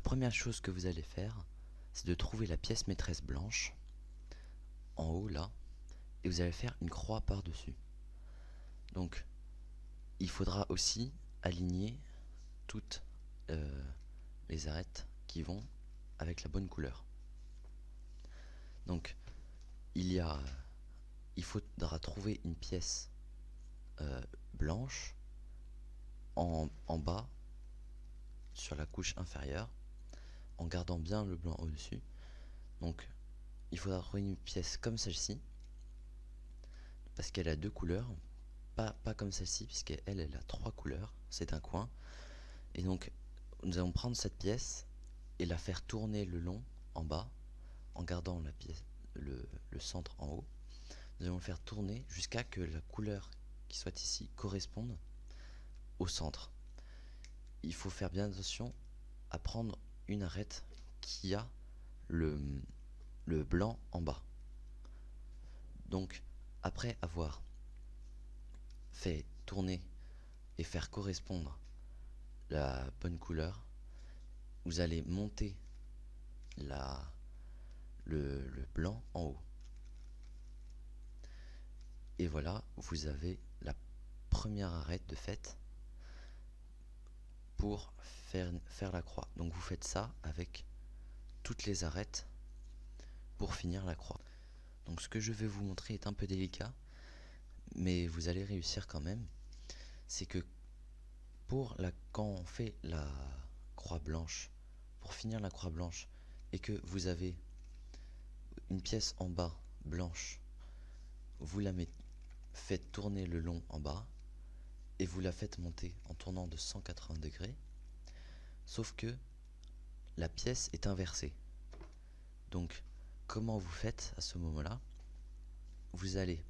première chose que vous allez faire, c'est de trouver la pièce maîtresse blanche, en haut là, et vous allez faire une croix par-dessus. Donc, il faudra aussi aligner toutes les arêtes qui vont avec la bonne couleur. Donc, il faudra trouver une pièce blanche en bas sur la couche inférieure, en gardant bien le blanc au-dessus. Donc, il faudra trouver une pièce comme celle-ci, parce qu'elle a deux couleurs, pas comme celle-ci, puisqu'elle a trois couleurs, c'est un coin. Et donc, nous allons prendre cette pièce et la faire tourner le long en bas, en gardant la pièce, le centre en haut. Nous allons le faire tourner jusqu'à que la couleur qui soit ici corresponde au centre. Il faut faire bien attention à prendre une arête qui a le blanc en bas. Donc, après avoir fait tourner et faire correspondre la bonne couleur, vous allez monter le blanc en haut. Et voilà, vous avez la première arête de faite pour faire la croix. Donc vous faites ça avec toutes les arêtes pour finir la croix. Donc ce que je vais vous montrer est un peu délicat, mais vous allez réussir quand même. C'est que quand on fait la croix blanche, pour finir la croix blanche, et que vous avez une pièce en bas blanche, vous la faites tourner le long en bas, et vous la faites monter en tournant de 180 degrés, sauf que la pièce est inversée. Donc, comment vous faites à ce moment-là? Vous allez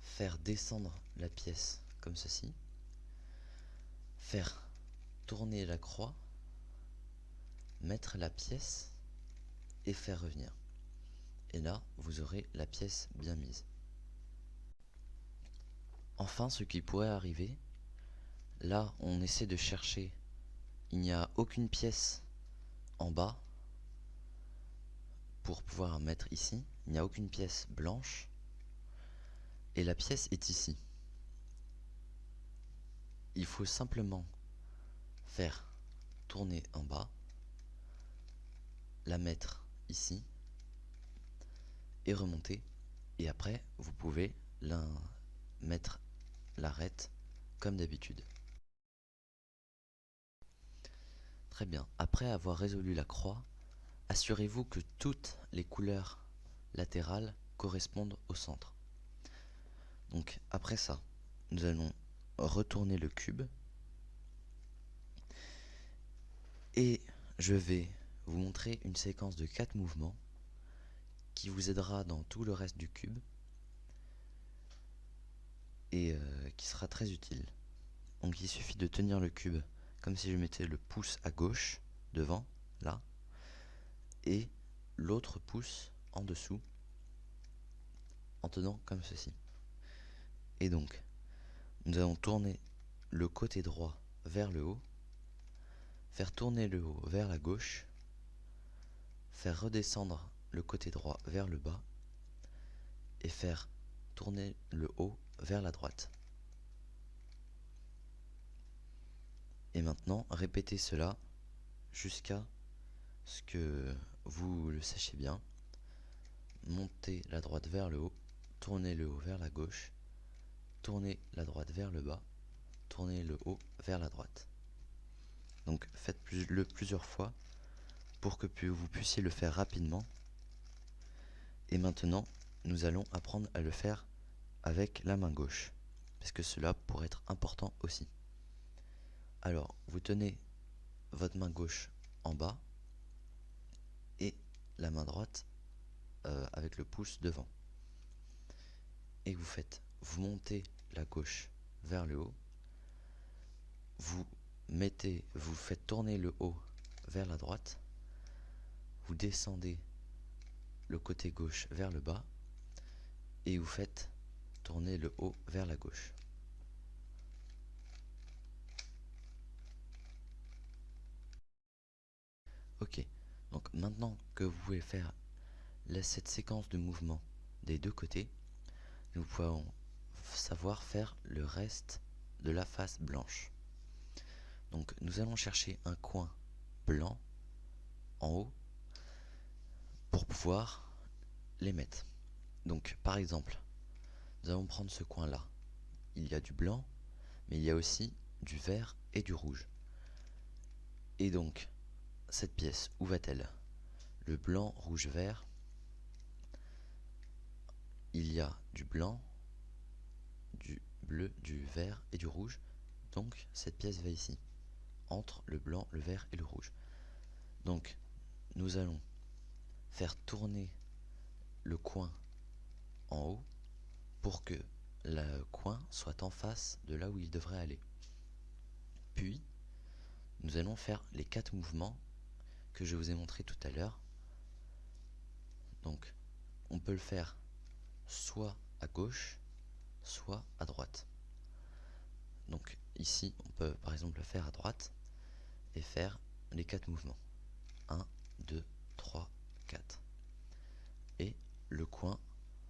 faire descendre la pièce comme ceci, faire tourner la croix, mettre la pièce et faire revenir. Et là, vous aurez la pièce bien mise. Enfin, ce qui pourrait arriver, là, on essaie de chercher, il n'y a aucune pièce en bas pour pouvoir mettre ici, il n'y a aucune pièce blanche, et la pièce est ici. Il faut simplement faire tourner en bas, la mettre ici, et remonter, et après, vous pouvez mettre l'arête comme d'habitude. Très bien, après avoir résolu la croix, assurez-vous que toutes les couleurs latérales correspondent au centre. Donc après ça, nous allons retourner le cube et je vais vous montrer une séquence de 4 mouvements qui vous aidera dans tout le reste du cube et qui sera très utile. Donc il suffit de tenir le cube comme si je mettais le pouce à gauche devant, là, et l'autre pouce en dessous en tenant comme ceci. Et donc, nous allons tourner le côté droit vers le haut, faire tourner le haut vers la gauche, faire redescendre le côté droit vers le bas et faire tourner le haut vers la droite. Et maintenant, répétez cela jusqu'à ce que vous le sachiez bien. Montez la droite vers le haut, tournez le haut vers la gauche, tournez la droite vers le bas, tournez le haut vers la droite. Donc faites-le plusieurs fois pour que vous puissiez le faire rapidement. Et maintenant, nous allons apprendre à le faire avec la main gauche, parce que cela pourrait être important aussi. Alors, vous tenez votre main gauche en bas et la main droite avec le pouce devant. Et vous montez la gauche vers le haut, vous faites tourner le haut vers la droite, vous descendez le côté gauche vers le bas et vous faites tourner le haut vers la gauche. Ok, donc maintenant que vous pouvez faire cette séquence de mouvements des deux côtés, nous pouvons savoir faire le reste de la face blanche. Donc nous allons chercher un coin blanc en haut pour pouvoir les mettre. Donc par exemple, nous allons prendre ce coin là. Il y a du blanc, mais il y a aussi du vert et du rouge. Et donc, cette pièce, où va-t-elle? Le blanc, rouge, vert. Il y a du blanc, du bleu, du vert et du rouge. Donc cette pièce va ici, entre le blanc, le vert et le rouge. Donc nous allons faire tourner le coin en haut pour que le coin soit en face de là où il devrait aller. Puis nous allons faire les 4 mouvements que je vous ai montré tout à l'heure. Donc on peut le faire soit à gauche, soit à droite. Donc ici on peut par exemple le faire à droite et faire les 4 mouvements. 1, 2, 3, 4. Et le coin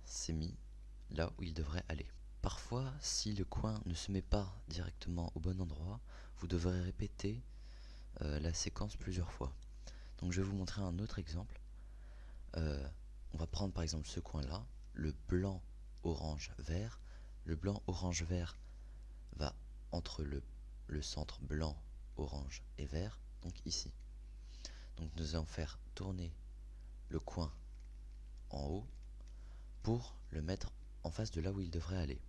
s'est mis là où il devrait aller. Parfois, si le coin ne se met pas directement au bon endroit, vous devrez répéter la séquence plusieurs fois. Donc je vais vous montrer un autre exemple. On va prendre par exemple ce coin-là, le blanc, orange, vert. Le blanc, orange, vert va entre le centre blanc, orange et vert, donc ici. Donc nous allons faire tourner le coin en haut pour le mettre en face de là où il devrait aller.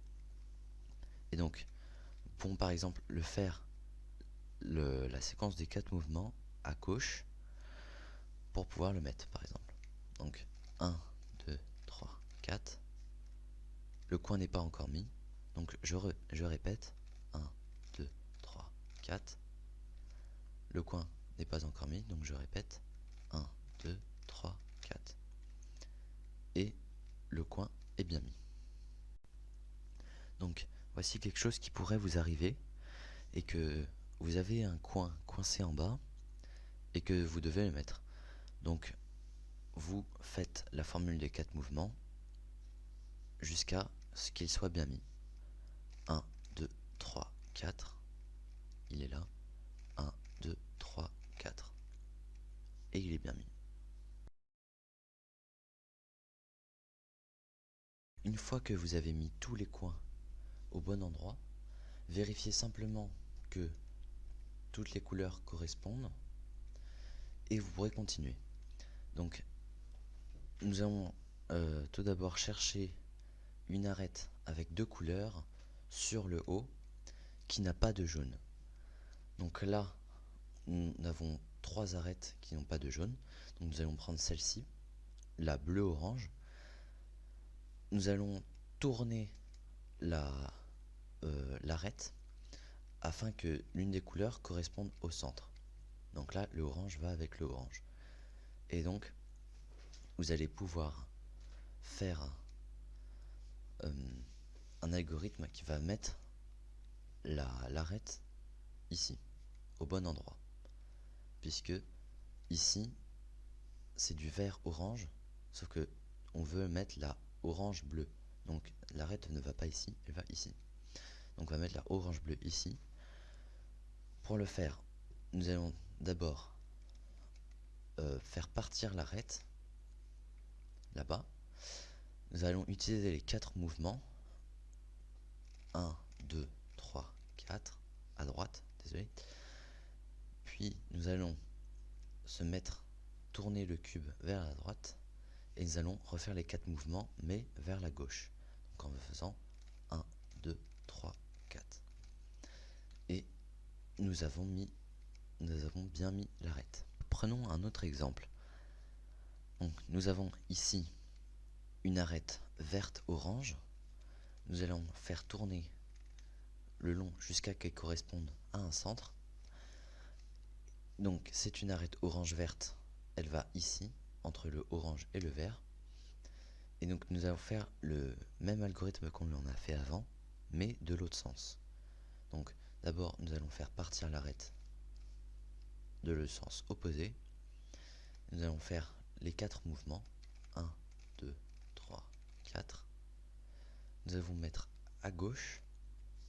Et donc, nous pouvons par exemple le faire la séquence des 4 mouvements à gauche pour pouvoir le mettre par exemple. Donc 1, 2, 3, 4. Le coin n'est pas encore mis. Donc je répète. 1, 2, 3, 4. Le coin n'est pas encore mis. Donc je répète. 1, 2, 3, 4. Et le coin est bien mis. Donc voici quelque chose qui pourrait vous arriver et que vous avez un coin coincé en bas et que vous devez le mettre. Donc vous faites la formule des 4 mouvements jusqu'à ce qu'il soit bien mis. 1, 2, 3, 4. Il est là. 1, 2, 3, 4. Et il est bien mis. Une fois que vous avez mis tous les coins au bon endroit, vérifiez simplement que toutes les couleurs correspondent et vous pourrez continuer. Donc nous allons tout d'abord chercher une arête avec 2 couleurs sur le haut qui n'a pas de jaune. Donc là, nous avons 3 arêtes qui n'ont pas de jaune. Donc nous allons prendre celle-ci, la bleu-orange. Nous allons tourner l'arête afin que l'une des couleurs corresponde au centre. Donc là, le orange va avec le orange. Et donc, vous allez pouvoir faire un algorithme qui va mettre l'arête ici, au bon endroit. Puisque ici, c'est du vert orange, sauf que on veut mettre la orange bleu. Donc l'arête ne va pas ici, elle va ici. Donc on va mettre la orange bleu ici. Pour le faire, nous allons d'abord faire partir l'arête là-bas. Nous allons utiliser les 4 mouvements. 1, 2, 3, 4 à droite, désolé. Puis nous allons tourner le cube vers la droite et nous allons refaire les 4 mouvements mais vers la gauche. Donc en faisant 1, 2, 3, 4. Et nous avons bien mis l'arête. Prenons un autre exemple. Donc nous avons ici une arête verte-orange. Nous allons faire tourner le long jusqu'à qu'elle corresponde à un centre. Donc c'est une arête orange-verte. Elle va ici, entre le orange et le vert. Et donc nous allons faire le même algorithme qu'on en a fait avant, mais de l'autre sens. Donc d'abord nous allons faire partir l'arête de le sens opposé. nous allons faire les 4 mouvements. 1, 2, 3, 4. Nous allons mettre à gauche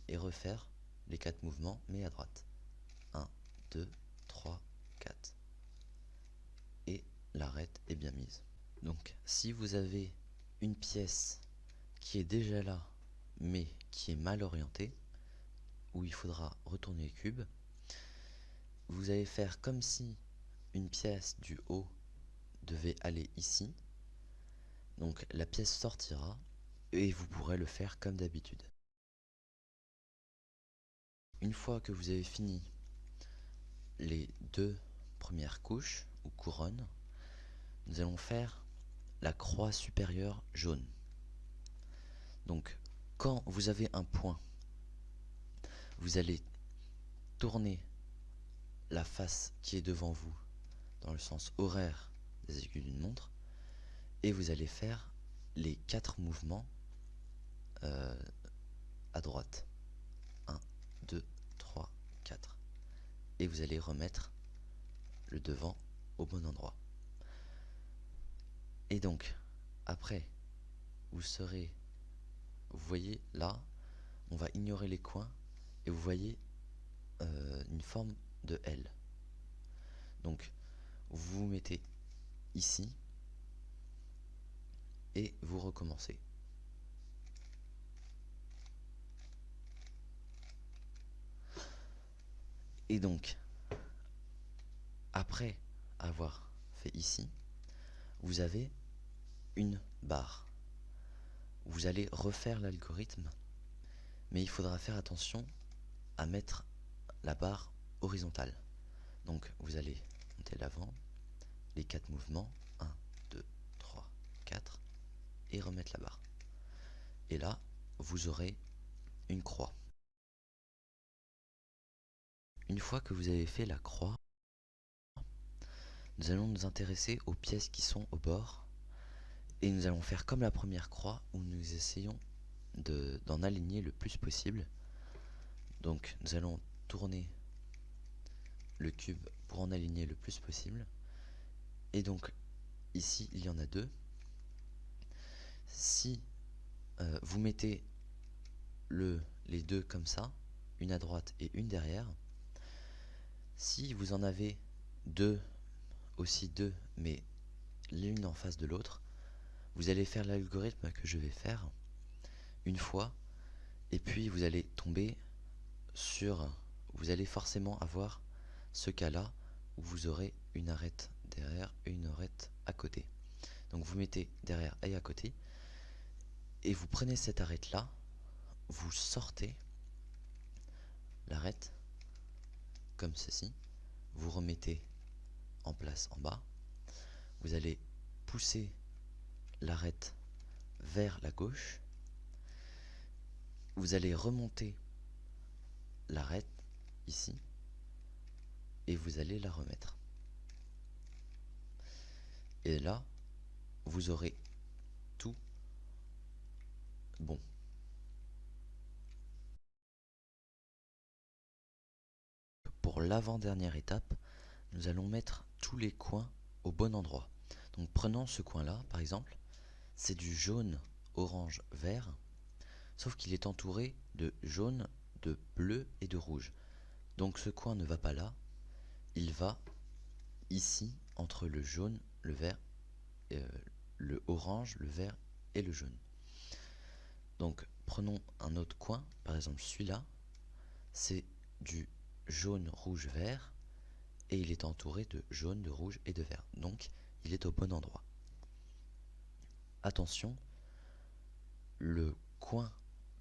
et refaire les 4 mouvements, mais à droite. 1, 2, 3, 4. Et l'arête est bien mise. Donc, si vous avez une pièce qui est déjà là, mais qui est mal orientée, où il faudra retourner le cube, vous allez faire comme si une pièce du haut devait aller ici. Donc la pièce sortira et vous pourrez le faire comme d'habitude. Une fois que vous avez fini les 2 premières couches ou couronnes, nous allons faire la croix supérieure jaune. Donc quand vous avez un point, vous allez tourner la face qui est devant vous dans le sens horaire des aiguilles d'une montre et vous allez faire les 4 mouvements à droite. 1, 2, 3, 4. Et vous allez remettre le devant au bon endroit. Et donc, après, vous voyez là, on va ignorer les coins, et vous voyez une forme de L. Donc, vous vous mettez ici, et vous recommencez. Et donc, après avoir fait ici, vous avez une barre. Vous allez refaire l'algorithme, mais il faudra faire attention à mettre la barre horizontale. Donc vous allez monter l'avant, les 4 mouvements, 1, 2, 3, 4, et remettre la barre. Et là, vous aurez une croix. Une fois que vous avez fait la croix, nous allons nous intéresser aux pièces qui sont au bord, et nous allons faire comme la première croix, où nous essayons d'en aligner le plus possible. Donc nous allons tourner le cube pour en aligner le plus possible. Et donc ici il y en a 2. Si vous mettez les 2 comme ça, une à droite et une derrière, si vous en avez 2, aussi 2, mais l'une en face de l'autre, vous allez faire l'algorithme que je vais faire une fois, et puis vous allez tomber vous allez forcément avoir ce cas-là où vous aurez une arête derrière et une arête à côté. Donc vous mettez derrière et à côté, et vous prenez cette arête là, vous sortez l'arête comme ceci, vous remettez en place en bas, vous allez pousser l'arête vers la gauche, vous allez remonter l'arête ici et vous allez la remettre. Et là, vous aurez tout bon. Pour l'avant-dernière étape, nous allons mettre tous les coins au bon endroit. Donc prenons ce coin-là, par exemple, c'est du jaune, orange, vert, sauf qu'il est entouré de jaune, de bleu et de rouge. Donc ce coin ne va pas là, il va ici, entre le jaune, le vert, le orange, le vert et le jaune. Donc prenons un autre coin, par exemple celui-là, c'est du jaune, rouge, vert, et il est entouré de jaune, de rouge et de vert. Donc il est au bon endroit. Attention, le coin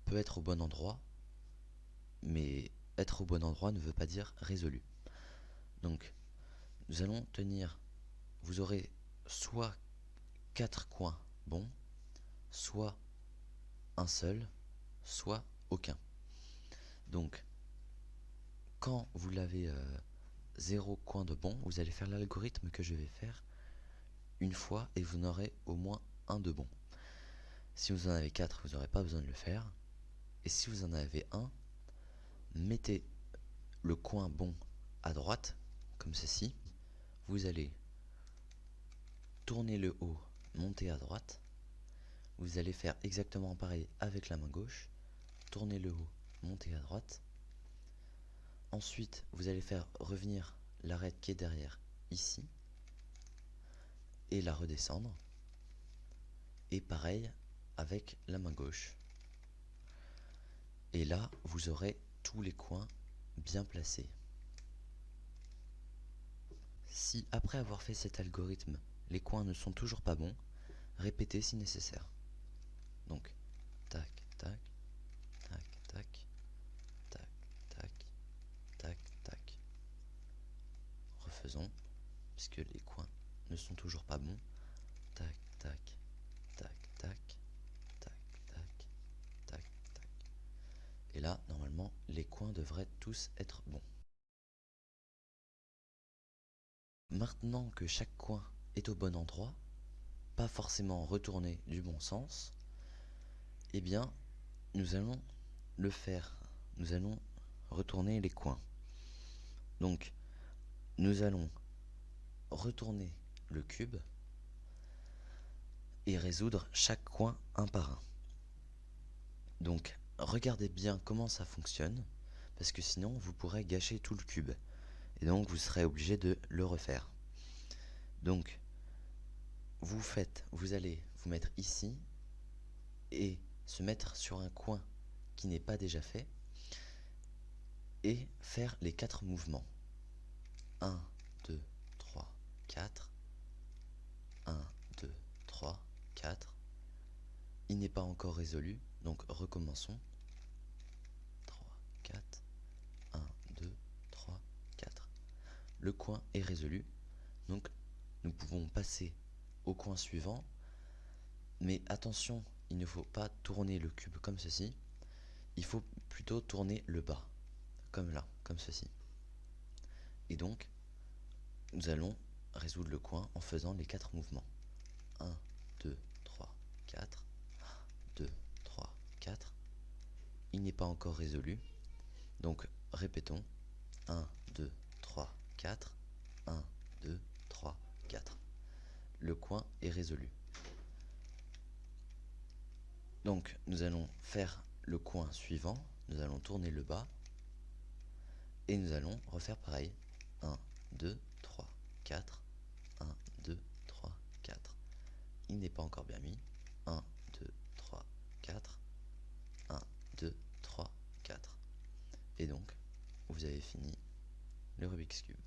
peut être au bon endroit, mais être au bon endroit ne veut pas dire résolu. Donc nous allons tenir, vous aurez soit 4 coins bons, soit un seul, soit aucun. Donc quand vous l'avez 0 coin de bon, vous allez faire l'algorithme que je vais faire une fois et vous en aurez au moins un de bon. Si vous en avez 4, vous n'aurez pas besoin de le faire. Et si vous en avez un, mettez le coin bon à droite, comme ceci. Vous allez tournez le haut, montez à droite. Vous allez faire exactement pareil avec la main gauche. Tournez le haut, montez à droite. Ensuite, vous allez faire revenir l'arête qui est derrière ici et la redescendre. Et pareil avec la main gauche. Et là, vous aurez tous les coins bien placés. Si après avoir fait cet algorithme, les coins ne sont toujours pas bons, répétez si nécessaire. Donc, tac, tac, tac, tac, tac, tac, tac, tac. Refaisons, puisque les coins ne sont toujours pas bons. Tac, tac, tac, tac, tac, tac, tac, tac. Et là, normalement, les coins devraient tous être bons. Maintenant que chaque coin est au bon endroit, pas forcément retourné du bon sens, eh bien, nous allons le faire. Nous allons retourner les coins. Donc, nous allons retourner le cube et résoudre chaque coin un par un. Donc, regardez bien comment ça fonctionne, parce que sinon, vous pourrez gâcher tout le cube. Et donc, vous serez obligé de le refaire. Donc, vous allez vous mettre ici et se mettre sur un coin qui n'est pas déjà fait et faire les 4 mouvements. 1, 2, 3, 4. 1, 2, 3, 4. Il n'est pas encore résolu, donc recommençons. 3, 4. 1, 2, 3, 4. Le coin est résolu, donc nous pouvons passer au coin suivant. Mais attention, il ne faut pas tourner le cube comme ceci. Il faut plutôt tourner le bas, comme là, comme ceci. Et donc, nous allons résoudre le coin en faisant les 4 mouvements. 1, 2, 3, 4. 2, 3, 4. Il n'est pas encore résolu. Donc, répétons. 1, 2, 3, 4. 1, 2, 3, 4. Le coin est résolu. Donc, nous allons faire le coin suivant. Nous allons tourner le bas. Et nous allons refaire pareil. 1, 2, 3, 4. 1, 2, 3, 4. Il n'est pas encore bien mis. 1, 2, 3, 4. 1, 2, 3, 4. Et donc, vous avez fini le Rubik's Cube.